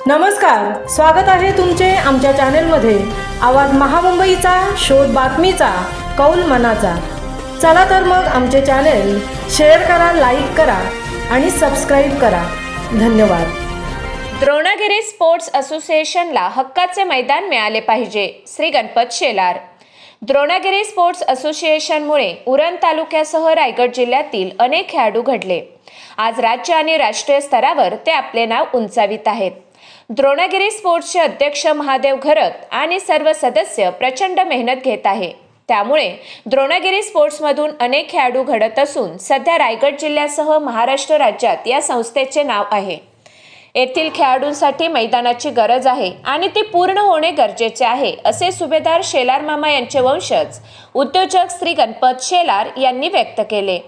नमस्कार, स्वागत आहे तुमचे आमच्या चॅनेलमध्ये। आवाज महामुंबईचा, शोध बातमीचा, कौल मनाचा। चला तर मग आमचे चॅनेल शेअर करा, लाईक करा आणि सबस्क्राईब करा। धन्यवाद। द्रोणगिरी स्पोर्ट्स असोसिएशनला हक्काचे मैदान मिळाले पाहिजे, श्री गणपत शेलार। द्रोणगिरी स्पोर्ट्स असोसिएशनमुळे उरण तालुक्यासह रायगड जिल्ह्यातील अनेक खेळाडू घडले। आज राज्य आणि राष्ट्रीय स्तरावर ते आपले नाव उंचावित आहेत। द्रोणगिरी स्पोर्ट्सचे अध्यक्ष महादेव घरत आणि सर्व सदस्य प्रचंड मेहनत घेत आहे। त्यामुळे द्रोणगिरी स्पोर्ट्समधून अनेक खेळाडू घडत असून सध्या रायगड जिल्ह्यासह महाराष्ट्र राज्यात या संस्थेचे नाव आहे। येथील खेळाडूंसाठी मैदानाची गरज आहे आणि ती पूर्ण होणे गरजेचे आहे, असे सुभेदार शेलार मामा यांचे वंशज उद्योजक श्री गणपत शेलार यांनी व्यक्त केले।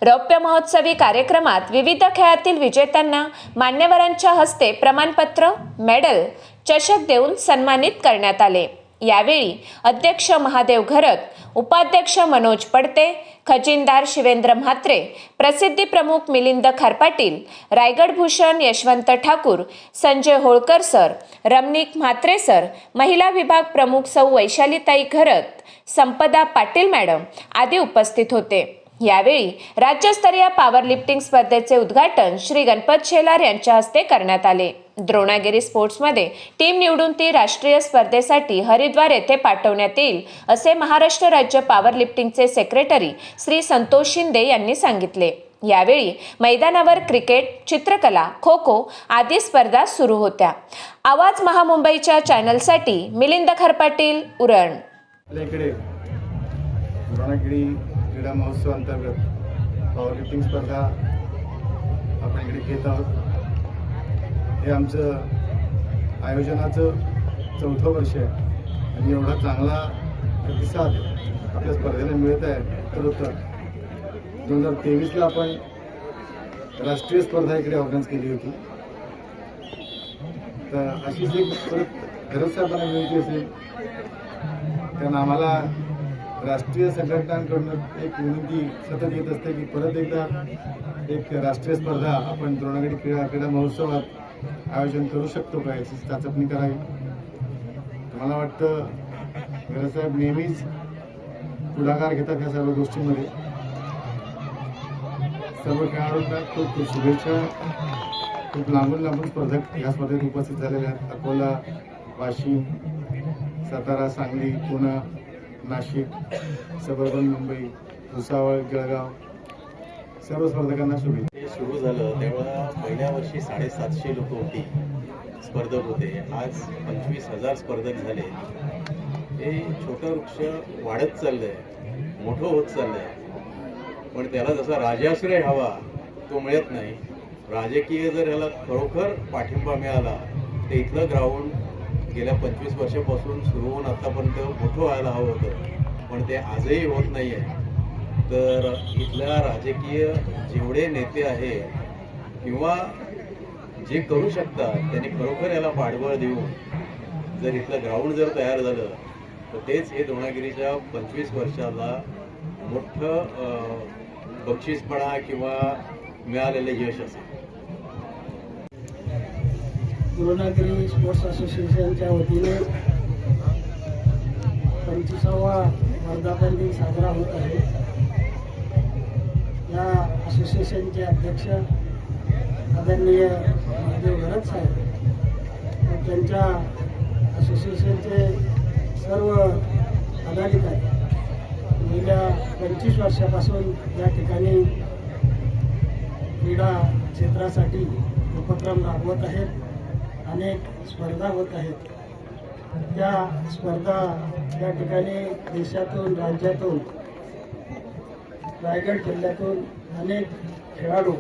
रौप्य महोत्सवी कार्यक्रमात विविध खेळातील विजेत्यांना मान्यवरांच्या हस्ते प्रमाणपत्र, मेडल, चषक देऊन सन्मानित करण्यात आले। यावेळी अध्यक्ष महादेव घरत, उपाध्यक्ष मनोज पडते, खजिनदार शिवेंद्र म्हात्रे, प्रसिद्धी प्रमुख मिलिंद खारपाटील, रायगड भूषण यशवंत ठाकूर, संजय होळकर सर, रमणीक म्हात्रे सर, महिला विभाग प्रमुख सौ वैशालीताई घरत, संपदा पाटील मॅडम आदी उपस्थित होते। यावेळी राज्यस्तरीय पॉवर लिफ्टिंग स्पर्धेचे उद्घाटन श्री गणपत शेलार यांच्या हस्ते करण्यात आले। द्रोणगिरी स्पोर्ट्समध्ये टीम निवडून ती राष्ट्रीय स्पर्धेसाठी हरिद्वार येथे पाठवण्यात येईल, असे महाराष्ट्र राज्य पॉवर लिफ्टिंगचे सेक्रेटरी श्री संतोष शिंदे यांनी सांगितले। यावेळी मैदानावर क्रिकेट, चित्रकला, खो खो आदी स्पर्धा सुरू होत्या। आवाज महामुंबईच्या चॅनलसाठी मिलिंद खारपाटील, उरण। क्रीडा महोत्सव अंतर्गत पॉवर लिफ्टिंग स्पर्धा आपण इकडे घेत आहोत। हे आमचं आयोजनाचं 4थं वर्ष आहे आणि एवढा चांगला प्रतिसाद आपल्या स्पर्धेला मिळत आहे। तर 2023ला आपण राष्ट्रीय स्पर्धा इकडे ऑर्गनाईज केली होती। तर अशीच एक परत घरत साहेबांना विनंती असेल, कारण आम्हाला राष्ट्रीय संघटनांकडून एक विनंती सतत येत असते की परत एकदा एक राष्ट्रीय स्पर्धा आपण द्रोणगिरी क्रीडा महोत्सवात आयोजन करू शकतो का, याची चाचपणी करावी। मला वाटतं घरसाहेब नेहमीच पुढाकार घेतात या सर्व गोष्टींमध्ये। सर्व खेळाडूंना खूप खूप शुभेच्छा। खूप लांबून स्पर्धक या स्पर्धेत उपस्थित झालेले आहेत। अकोला, वाशिम, सातारा, सांगली, पुणे, नाशिक, सबर्बन मुंबई, भुसावळ, जळगाव सर्व स्पर्धकांना शुभेच्छा। सुरू झालं तेव्हा पहिल्या वर्षी 750 लोक होती, स्पर्धक होते। आज 25,000 स्पर्धक झाले। हे छोटं वृक्ष वाढत चाललंय, मोठं होत चाललंय, पण त्याला जसा राजाश्रय हवा तो मिळत नाही। राजकीय जर ह्याला खरोखर पाठिंबा मिळाला तर इथलं ग्राउंड गेल्या 25 वर्षापासून सुरू होऊन आतापर्यंत मोठं व्हायला हवं होतं, पण ते आजही होत नाही आहे। तर इथल्या राजकीय जेवढे नेते आहे किंवा जे करू शकतात त्यांनी खरोखर याला पाठबळ देऊन जर इथलं ग्राउंड जर तयार झालं तर तेच हे द्रोणगिरीच्या 25 वर्षाला मोठं बक्षीसपणा किंवा मिळालेलं यश असेल। द्रोणगिरी स्पोर्ट्स असोसिएशनच्या वतीने 25वा वर्धापन दिन साजरा होत आहे। या असोसिएशनचे अध्यक्ष आदरणीय महादेव घरत साहेब व त्यांच्या असोसिएशनचे सर्व पदाधिकारी गेल्या 25 वर्षापासून या ठिकाणी क्रीडा क्षेत्रासाठी उपक्रम राबवत आहेत। अनेक स्पर्धा होत आहेत। त्या स्पर्धा या ठिकाणी देशातून, राज्यातून, रायगड जिल्ह्यातून अनेक खेळाडू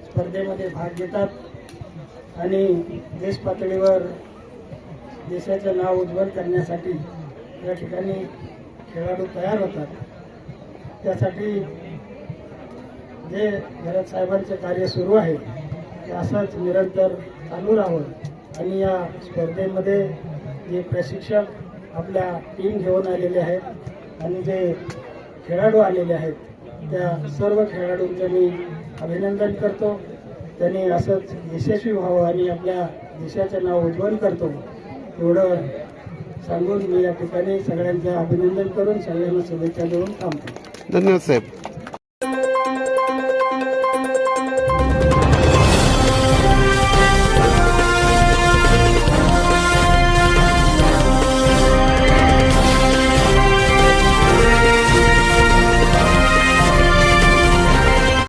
स्पर्धेमध्ये भाग घेतात आणि देश पातळीवर देशाचं नाव उज्ज्वल करण्यासाठी या ठिकाणी खेळाडू तयार होतात। त्यासाठी जे घरत साहेबांचे कार्य सुरू आहे ते असंच निरंतर चालू राहावं आणि या स्पर्धेमध्ये जे प्रशिक्षक आपल्या टीम घेऊन आलेले आहेत आणि जे खेळाडू आलेले आहेत त्या सर्व खेळाडूंचं मी अभिनंदन करतो। त्यांनी असंच यशस्वी व्हावं आणि आपल्या देशाचं नाव उज्ज्वल करतो. एवढं सांगून मी या ठिकाणी सगळ्यांचं अभिनंदन करून सगळ्यांना शुभेच्छा देऊन थांबतो. धन्यवाद साहेब.